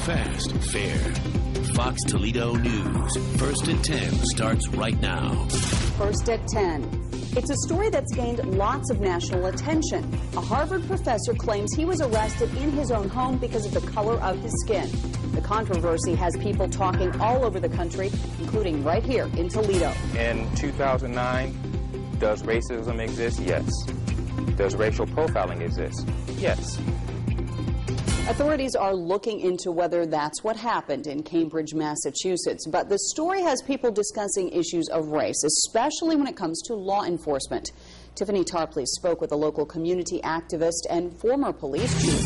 Fast, fair. Fox Toledo News. First at 10 starts right now. First at 10. It's a story that's gained lots of national attention. A Harvard professor claims he was arrested in his own home because of the color of his skin. The controversy has people talking all over the country, including right here in Toledo. In 2009, does racism exist? Yes. Does racial profiling exist? Yes. Authorities are looking into whether that's what happened in Cambridge, Massachusetts. But the story has people discussing issues of race, especially when it comes to law enforcement. Tiffany Tarpley spoke with a local community activist and former police chief.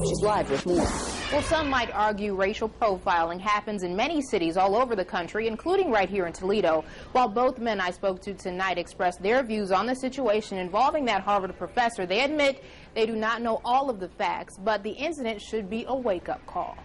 She's live with more. Well, some might argue racial profiling happens in many cities all over the country, including right here in Toledo. While both men I spoke to tonight expressed their views on the situation involving that Harvard professor, they admit they do not know all of the facts, but the incident should be a wake-up call.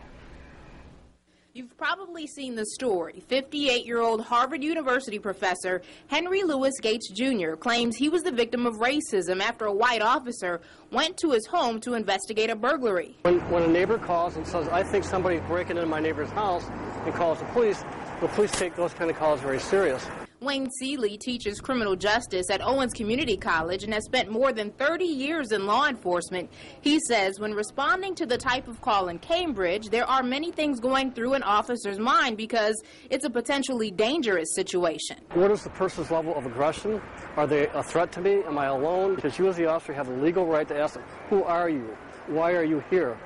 You've probably seen the story. 58-year-old Harvard University professor Henry Louis Gates Jr. claims he was the victim of racism after a white officer went to his home to investigate a burglary. When a neighbor calls and says, I think somebody's breaking into my neighbor's house, and calls the police take those kind of calls very serious. Wayne Seeley teaches criminal justice at Owens Community College and has spent more than 30 years in law enforcement. He says when responding to the type of call in Cambridge, there are many things going through an officer's mind because it's a potentially dangerous situation. What is the person's level of aggression? Are they a threat to me? Am I alone? Because you as the officer have a legal right to ask them, who are you? Why are you here?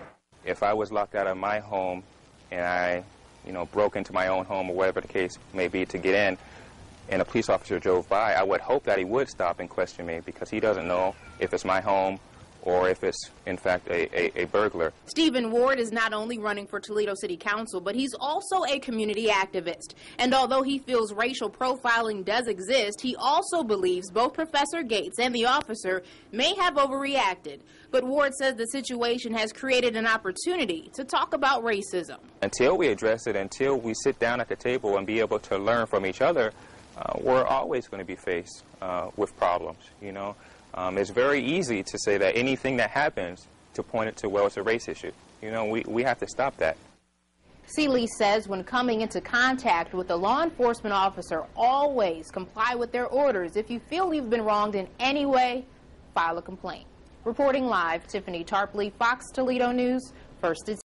If I was locked out of my home and I, broke into my own home or whatever the case may be to get in, and a police officer drove by, I would hope that he would stop and question me because he doesn't know if it's my home or if it's, in fact, a burglar. Stephen Ward is not only running for Toledo City Council, but he's also a community activist. And although he feels racial profiling does exist, he also believes both Professor Gates and the officer may have overreacted. But Ward says the situation has created an opportunity to talk about racism. Until we address it, until we sit down at the table and be able to learn from each other, we're always going to be faced with problems, It's very easy to say that anything that happens to point it to, well, it's a race issue. We have to stop that. Seeley says when coming into contact with a law enforcement officer, always comply with their orders. If you feel you've been wronged in any way, file a complaint. Reporting live, Tiffany Tarpley, Fox Toledo News, First at